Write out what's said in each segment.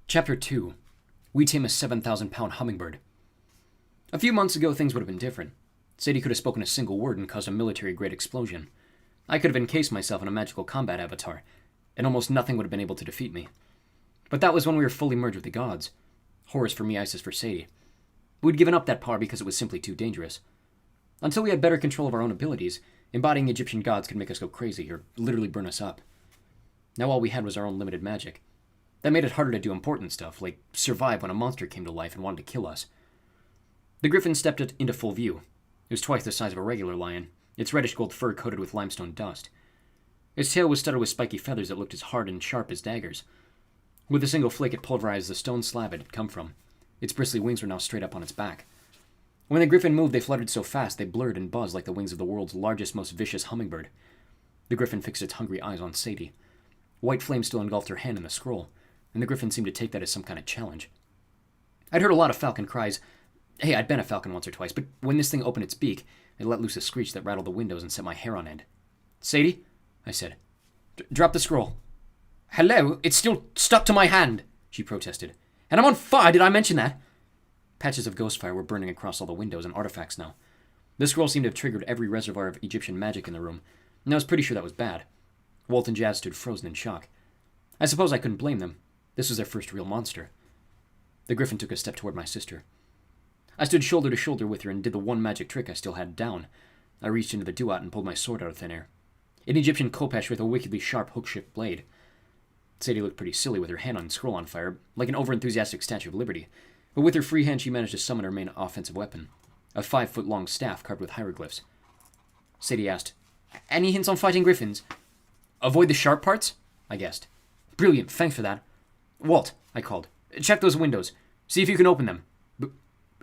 Chapter 2. We tame a 7,000-pound hummingbird. A few months ago, things would have been different. Sadie could have spoken a single word and caused a military-grade explosion. I could have encased myself in a magical combat avatar, and almost nothing would have been able to defeat me. But that was when we were fully merged with the gods. Horus for me, Isis for Sadie. We'd given up that power because it was simply too dangerous. Until we had better control of our own abilities, embodying Egyptian gods could make us go crazy, or literally burn us up. Now all we had was our own limited magic. That made it harder to do important stuff, like survive when a monster came to life and wanted to kill us. The griffin stepped into full view. It was twice the size of a regular lion, its reddish-gold fur coated with limestone dust. Its tail was studded with spiky feathers that looked as hard and sharp as daggers. With a single flick, it pulverized the stone slab it had come from. Its bristly wings were now straight up on its back. When the griffin moved, they fluttered so fast they blurred and buzzed like the wings of the world's largest, most vicious hummingbird. The griffin fixed its hungry eyes on Sadie. White flame still engulfed her hand in the scroll, and the griffin seemed to take that as some kind of challenge. I'd heard a lot of falcon cries. Hey, I'd been a falcon once or twice, but when this thing opened its beak, it let loose a screech that rattled the windows and set my hair on end. "Sadie?" I said. "Drop the scroll." "Hello? It's still stuck to my hand," she protested. "And I'm on fire, did I mention that?" Patches of ghost fire were burning across all the windows and artifacts now. The scroll seemed to have triggered every reservoir of Egyptian magic in the room, and I was pretty sure that was bad. Walt and Jazz stood frozen in shock. I suppose I couldn't blame them. This was their first real monster. The griffin took a step toward my sister. I stood shoulder to shoulder with her and did the one magic trick I still had down. I reached into the duat and pulled my sword out of thin air. An Egyptian khopesh with a wickedly sharp hook-shaped blade. Sadie looked pretty silly with her hand on the scroll on fire, like an over-enthusiastic Statue of Liberty, but with her free hand she managed to summon her main offensive weapon, a 5-foot-long staff carved with hieroglyphs. Sadie asked, "Any hints on fighting griffins?" "Avoid the sharp parts?" I guessed. "Brilliant, thanks for that." "Walt," I called, "check those windows. See if you can open them."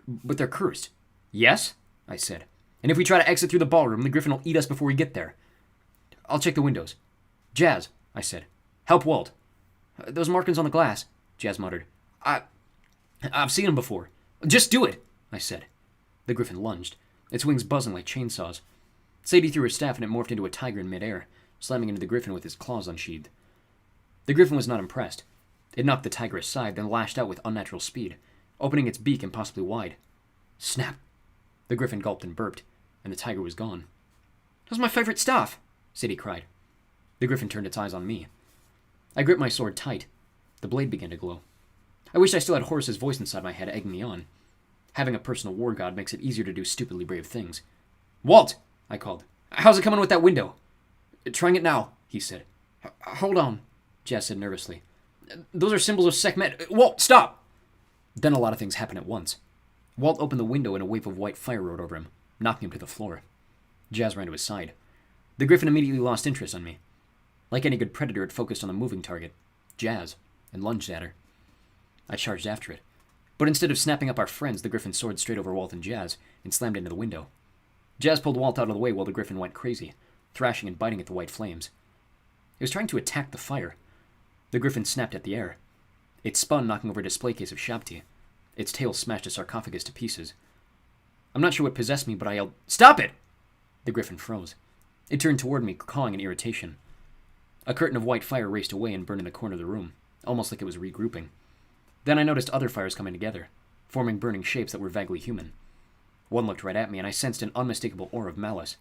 But they're cursed." "Yes?" I said. "And if we try to exit through the ballroom, the griffin will eat us before we get there." "I'll check the windows." "Jazz," I said, "help Walt." "Those markings on the glass," Jazz muttered. I've seen them before." "Just do it," I said. The griffin lunged, its wings buzzing like chainsaws. Sadie threw her staff and it morphed into a tiger in midair, slamming into the griffin with its claws unsheathed. The griffin was not impressed. It knocked the tiger aside, then lashed out with unnatural speed, opening its beak impossibly wide. Snap! The griffin gulped and burped, and the tiger was gone. "That's my favorite stuff," Sadie cried. The griffin turned its eyes on me. I gripped my sword tight. The blade began to glow. I wished I still had Horus's voice inside my head, egging me on. Having a personal war god makes it easier to do stupidly brave things. "Walt!" I called. "How's it coming with that window?" "Trying it now," he said. "Hold on," Jazz said nervously. "Those are symbols of Sekhmet. Walt, stop!" Then a lot of things happened at once. Walt opened the window and a wave of white fire rode over him, knocking him to the floor. Jazz ran to his side. The griffin immediately lost interest on me. Like any good predator, it focused on the moving target, Jazz, and lunged at her. I charged after it. But instead of snapping up our friends, the griffin soared straight over Walt and Jazz and slammed into the window. Jazz pulled Walt out of the way while the griffin went crazy, thrashing and biting at the white flames. It was trying to attack the fire. The griffin snapped at the air. It spun, knocking over a display case of Shabti. Its tail smashed a sarcophagus to pieces. I'm not sure what possessed me, but I yelled, "Stop it!" The griffin froze. It turned toward me, cawing in irritation. A curtain of white fire raced away and burned in the corner of the room, almost like it was regrouping. Then I noticed other fires coming together, forming burning shapes that were vaguely human. One looked right at me, and I sensed an unmistakable aura of malice.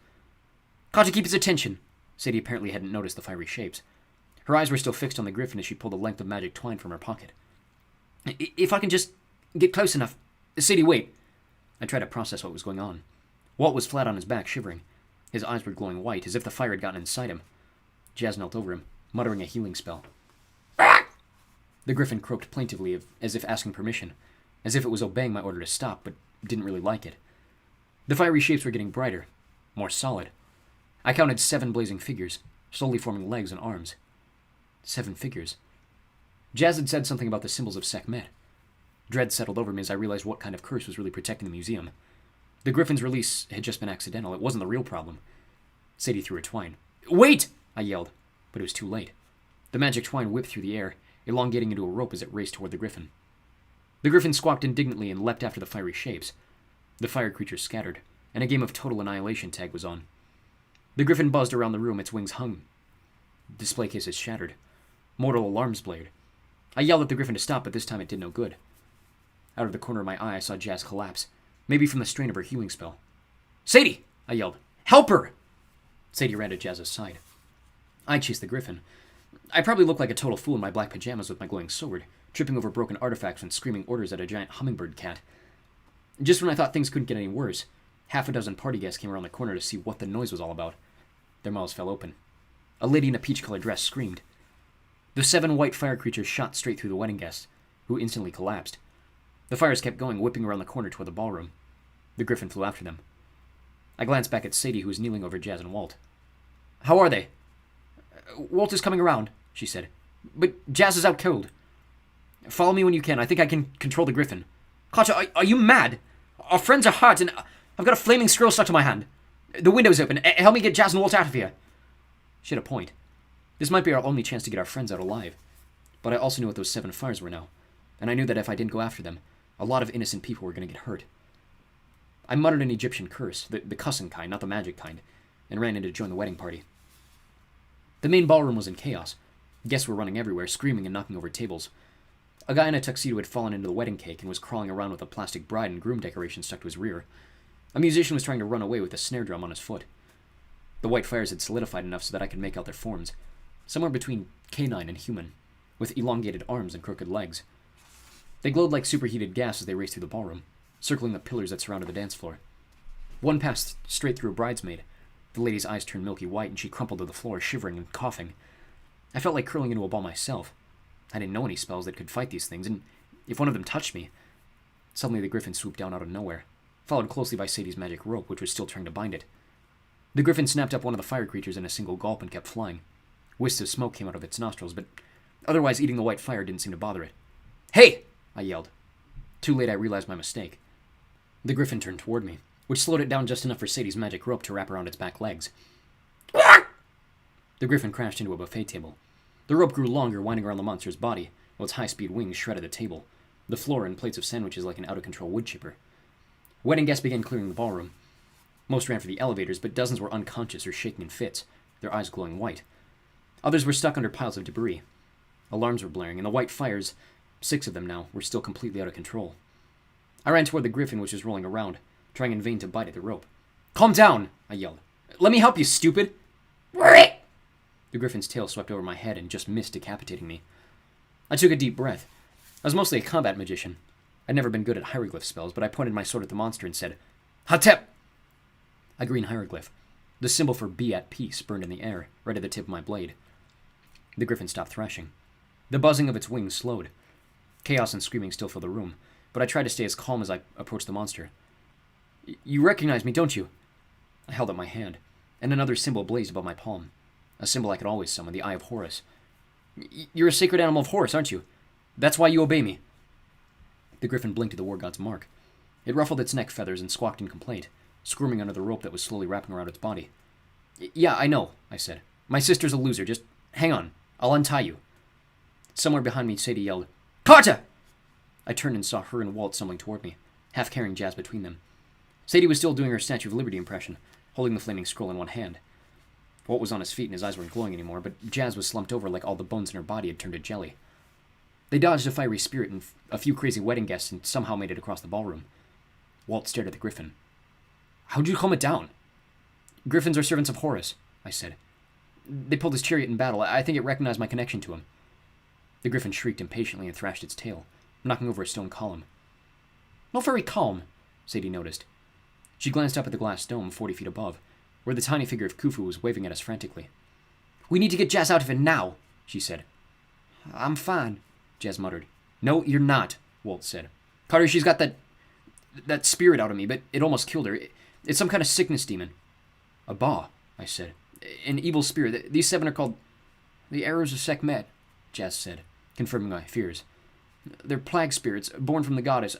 "Got to keep his attention!" Sadie apparently hadn't noticed the fiery shapes. Her eyes were still fixed on the griffin as she pulled a length of magic twine from her pocket. "If I can just get close enough." "Sadie, wait." I tried to process what was going on. Walt was flat on his back, shivering. His eyes were glowing white, as if the fire had gotten inside him. Jazz knelt over him, muttering a healing spell. The griffin croaked plaintively, as if asking permission, as if it was obeying my order to stop, but didn't really like it. The fiery shapes were getting brighter, more solid. I counted 7 blazing figures, slowly forming legs and arms. 7 figures. Jazz had said something about the symbols of Sekhmet. Dread settled over me as I realized what kind of curse was really protecting the museum. The griffin's release had just been accidental. It wasn't the real problem. Sadie threw her twine. "Wait!" I yelled, but it was too late. The magic twine whipped through the air, elongating into a rope as it raced toward the griffin. The griffin squawked indignantly and leapt after the fiery shapes. The fire creatures scattered, and a game of total annihilation tag was on. The griffin buzzed around the room, its wings hung. Display cases shattered. Mortal alarms blared. I yelled at the griffin to stop, but this time it did no good. Out of the corner of my eye, I saw Jazz collapse, maybe from the strain of her healing spell. "Sadie!" I yelled. "Help her!" Sadie ran to Jazz's side. I chased the griffin. I probably looked like a total fool in my black pajamas with my glowing sword, tripping over broken artifacts and screaming orders at a giant hummingbird cat. Just when I thought things couldn't get any worse, half a dozen party guests came around the corner to see what the noise was all about. Their mouths fell open. A lady in a peach-colored dress screamed. The 7 white fire creatures shot straight through the wedding guests, who instantly collapsed. The fires kept going, whipping around the corner toward the ballroom. The griffin flew after them. I glanced back at Sadie, who was kneeling over Jazz and Walt. "How are they?" "Walt is coming around," she said. "But Jazz is out cold." "Follow me when you can. I think I can control the griffin." "Carter, are you mad? Our friends are hurt, and I've got a flaming scroll stuck to my hand. The window's open. Help me get Jazz and Walt out of here." She had a point. This might be our only chance to get our friends out alive. But I also knew what those 7 fires were now, and I knew that if I didn't go after them, a lot of innocent people were going to get hurt. I muttered an Egyptian curse, the cussing kind, not the magic kind, and ran in to join the wedding party. The main ballroom was in chaos. Guests were running everywhere, screaming and knocking over tables. A guy in a tuxedo had fallen into the wedding cake and was crawling around with a plastic bride and groom decoration stuck to his rear. A musician was trying to run away with a snare drum on his foot. The white fires had solidified enough so that I could make out their forms, somewhere between canine and human, with elongated arms and crooked legs. They glowed like superheated gas as they raced through the ballroom, circling the pillars that surrounded the dance floor. One passed straight through a bridesmaid. The lady's eyes turned milky white, and she crumpled to the floor, shivering and coughing. I felt like curling into a ball myself. I didn't know any spells that could fight these things, and if one of them touched me... Suddenly the griffin swooped down out of nowhere, followed closely by Sadie's magic rope, which was still trying to bind it. The griffin snapped up one of the fire creatures in a single gulp and kept flying. Wisps of smoke came out of its nostrils, but otherwise eating the white fire didn't seem to bother it. "Hey!" I yelled. Too late I realized my mistake. The griffin turned toward me, which slowed it down just enough for Sadie's magic rope to wrap around its back legs. The griffin crashed into a buffet table. The rope grew longer, winding around the monster's body, while its high-speed wings shredded the table, the floor, and plates of sandwiches like an out-of-control wood chipper. Wedding guests began clearing the ballroom. Most ran for the elevators, but dozens were unconscious or shaking in fits, their eyes glowing white. Others were stuck under piles of debris. Alarms were blaring, and the white fires, 6 of them now, were still completely out of control. I ran toward the griffin, which was rolling around, trying in vain to bite at the rope. "Calm down!" I yelled. "Let me help you, stupid!" The griffin's tail swept over my head and just missed decapitating me. I took a deep breath. I was mostly a combat magician. I'd never been good at hieroglyph spells, but I pointed my sword at the monster and said, "Hatep!" A green hieroglyph. The symbol for "be at peace" burned in the air, right at the tip of my blade. The griffin stopped thrashing. The buzzing of its wings slowed. Chaos and screaming still filled the room, but I tried to stay as calm as I approached the monster. "You recognize me, don't you?" I held up my hand, and another symbol blazed above my palm. A symbol I could always summon, the Eye of Horus. "You're a sacred animal of Horus, aren't you? That's why you obey me." The griffin blinked at the war god's mark. It ruffled its neck feathers and squawked in complaint, squirming under the rope that was slowly wrapping around its body. "Yeah, I know," I said. "My sister's a loser. Just hang on. I'll untie you." Somewhere behind me, Sadie yelled, "Carter!" I turned and saw her and Walt stumbling toward me, half carrying Jazz between them. Sadie was still doing her Statue of Liberty impression, holding the flaming scroll in one hand. Walt was on his feet and his eyes weren't glowing anymore, but Jazz was slumped over like all the bones in her body had turned to jelly. They dodged a fiery spirit and a few crazy wedding guests and somehow made it across the ballroom. Walt stared at the griffin. "How'd you calm it down?" "Griffins are servants of Horus," I said. "They pulled his chariot in battle. I think it recognized my connection to him." The griffin shrieked impatiently and thrashed its tail, knocking over a stone column. "Not very calm," Sadie noticed. She glanced up at the glass dome 40 feet above, where the tiny figure of Khufu was waving at us frantically. "We need to get Jazz out of it now," she said. "I'm fine," Jazz muttered. "No, you're not," Walt said. "Carter, she's got that spirit out of me, but it almost killed her. It's some kind of sickness demon." "A Ba," I said. "An evil spirit. These 7 are called the Arrows of Sekhmet," Jazz said, confirming my fears. "They're plague spirits, born from the goddess.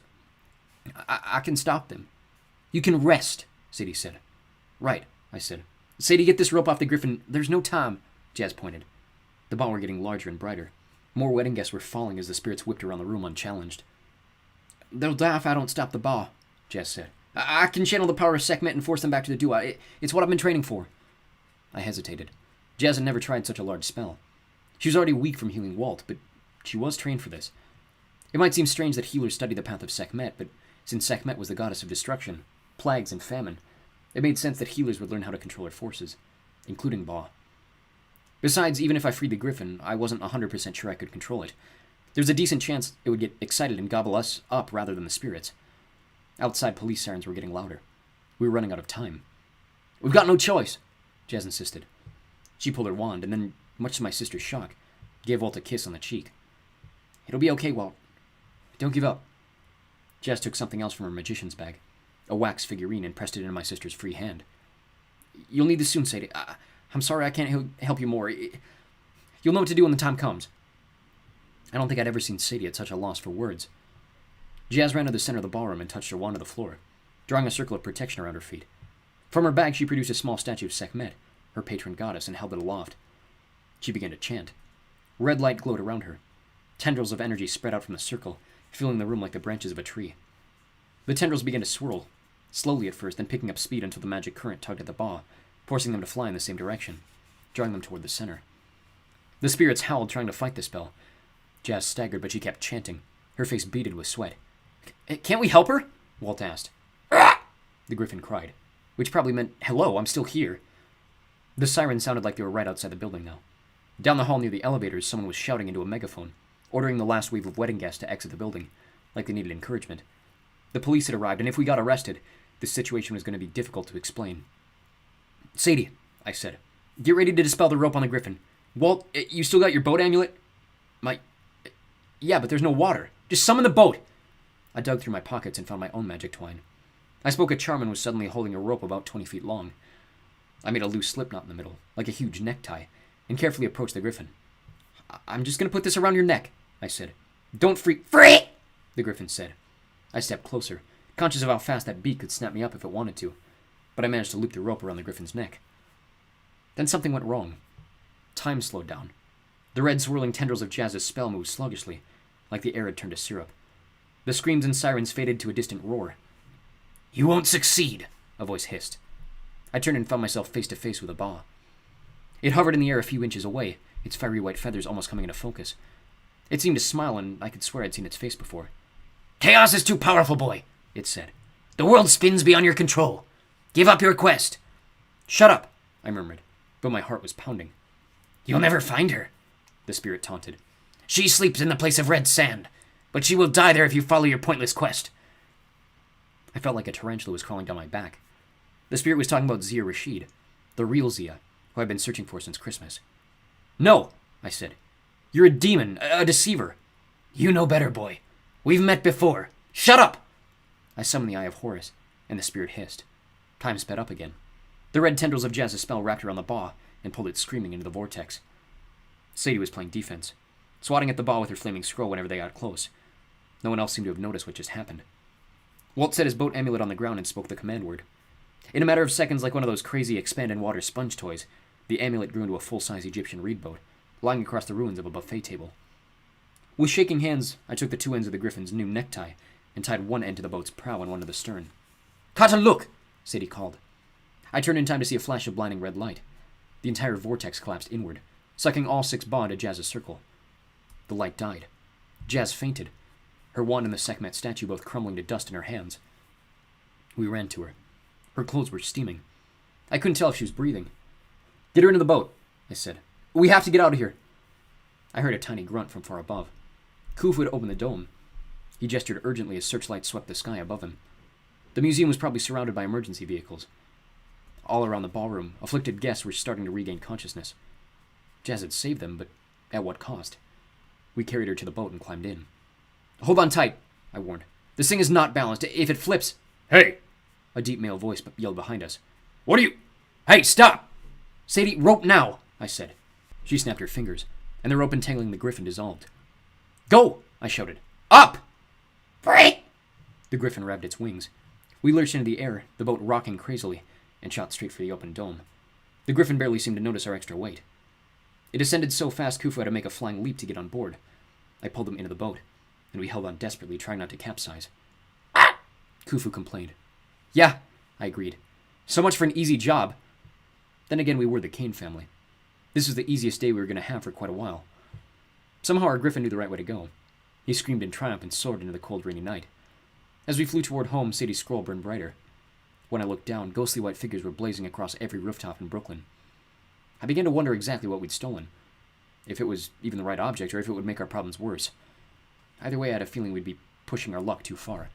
I can stop them." "You can rest," Sadie said. "Right," I said. "Sadie, get this rope off the griffin. There's no time," Jazz pointed. The Ba were getting larger and brighter. More wedding guests were falling as the spirits whipped around the room unchallenged. "They'll die if I don't stop the Ba," Jazz said. I can channel the power of Sekhmet and force them back to the Dua. It's what I've been training for." I hesitated. Jazz had never tried such a large spell. She was already weak from healing Walt, but She was trained for this. It might seem strange that healers study the path of Sekhmet, but since Sekhmet was the goddess of destruction, plagues, and famine, it made sense that healers would learn how to control her forces, including Ba. Besides, even if I freed the griffin, I wasn't 100% sure I could control it. There was a decent chance it would get excited and gobble us up rather than the spirits. Outside, police sirens were getting louder. We were running out of time. "We've got no choice," Jazz insisted. She pulled her wand, and then, much to my sister's shock, gave Walt a kiss on the cheek. "It'll be okay, Walt. Don't give up." Jazz took something else from her magician's bag, a wax figurine, and pressed it into my sister's free hand. "You'll need this soon, Sadie. I'm sorry I can't help you more. You'll know what to do when the time comes." I don't think I'd ever seen Sadie at such a loss for words. Jazz ran to the center of the ballroom and touched her wand to the floor, drawing a circle of protection around her feet. From her bag, she produced a small statue of Sekhmet, her patron goddess, and held it aloft. She began to chant. Red light glowed around her. Tendrils of energy spread out from the circle, filling the room like the branches of a tree. The tendrils began to swirl, slowly at first, then picking up speed until the magic current tugged at the Ba, forcing them to fly in the same direction, drawing them toward the center. The spirits howled, trying to fight the spell. Jazz staggered, but she kept chanting, her face beaded with sweat. "Can't we help her?" Walt asked. The griffin cried, which probably meant, "Hello, I'm still here." The sirens sounded like they were right outside the building now. Down the hall near the elevators, someone was shouting into a megaphone, ordering the last wave of wedding guests to exit the building, like they needed encouragement. The police had arrived, and if we got arrested, the situation was going to be difficult to explain. "Sadie," I said, "get ready to dispel the rope on the griffin. Walt, you still got your boat amulet?" Yeah, but there's no water. Just summon the boat." I dug through my pockets and found my own magic twine. I spoke a charm and was suddenly holding a rope about 20 feet long. I made a loose slip knot in the middle, like a huge necktie, and carefully approached the griffin. "I'm just going to put this around your neck," I said. "Don't freak." "Free!" the griffin said. I stepped closer, conscious of how fast that beak could snap me up if it wanted to, but I managed to loop the rope around the griffin's neck. Then something went wrong. Time slowed down. The red swirling tendrils of Jazz's spell moved sluggishly, like the air had turned to syrup. The screams and sirens faded to a distant roar. "You won't succeed," a voice hissed. I turned and found myself face to face with a Ba. It hovered in the air a few inches away, its fiery white feathers almost coming into focus. It seemed to smile, and I could swear I'd seen its face before. "Chaos is too powerful, boy," it said. "The world spins beyond your control. Give up your quest." "Shut up," I murmured, but my heart was pounding. "You'll never find her," the spirit taunted. "She sleeps in the place of red sand, but she will die there if you follow your pointless quest." I felt like a tarantula was crawling down my back. The spirit was talking about Zia Rashid, the real Zia, who I've been searching for since Christmas. "No," I said. "You're a demon, a deceiver." "You know better, boy. We've met before. Shut up!" I summoned the Eye of Horus, and the spirit hissed. Time sped up again. The red tendrils of Jazz's spell wrapped around the Ba and pulled it screaming into the vortex. Sadie was playing defense, swatting at the Ba with her flaming scroll whenever they got close. No one else seemed to have noticed what just happened. Walt set his boat amulet on the ground and spoke the command word. In a matter of seconds, like one of those crazy expand-in-water sponge toys, the amulet grew into a full-size Egyptian reed boat, lying across the ruins of a buffet table. With shaking hands, I took the two ends of the griffin's new necktie and tied one end to the boat's prow and one to the stern. "Kata, look!" Sadie called. I turned in time to see a flash of blinding red light. The entire vortex collapsed inward, sucking all 6 Ba into Jazz's circle. The light died. Jazz fainted, her wand and the Sekhmet statue both crumbling to dust in her hands. We ran to her. Her clothes were steaming. I couldn't tell if she was breathing. "Get her into the boat," I said. "We have to get out of here." I heard a tiny grunt from far above. Khufu had opened the dome. He gestured urgently as searchlights swept the sky above him. The museum was probably surrounded by emergency vehicles. All around the ballroom, afflicted guests were starting to regain consciousness. Jazz had saved them, but at what cost? We carried her to the boat and climbed in. "Hold on tight," I warned. "This thing is not balanced. If it flips—" "Hey!" a deep male voice yelled behind us. "What are you— Hey, stop!" "Sadie, rope now," I said. She snapped her fingers, and the rope entangling the griffin dissolved. "Go!" I shouted. "Up!" "Free!" The griffin wrapped its wings. We lurched into the air, the boat rocking crazily, and shot straight for the open dome. The griffin barely seemed to notice our extra weight. It descended so fast Khufu had to make a flying leap to get on board. I pulled him into the boat, and we held on desperately, trying not to capsize. "Ah!" Khufu complained. "Yeah," I agreed. "So much for an easy job." Then again, we were the Kane family. This was the easiest day we were going to have for quite a while. Somehow our Griffin knew the right way to go. He screamed in triumph and soared into the cold, rainy night. As we flew toward home, Sadie's scroll burned brighter. When I looked down, ghostly white figures were blazing across every rooftop in Brooklyn. I began to wonder exactly what we'd stolen. If it was even the right object, or if it would make our problems worse. Either way, I had a feeling we'd be pushing our luck too far.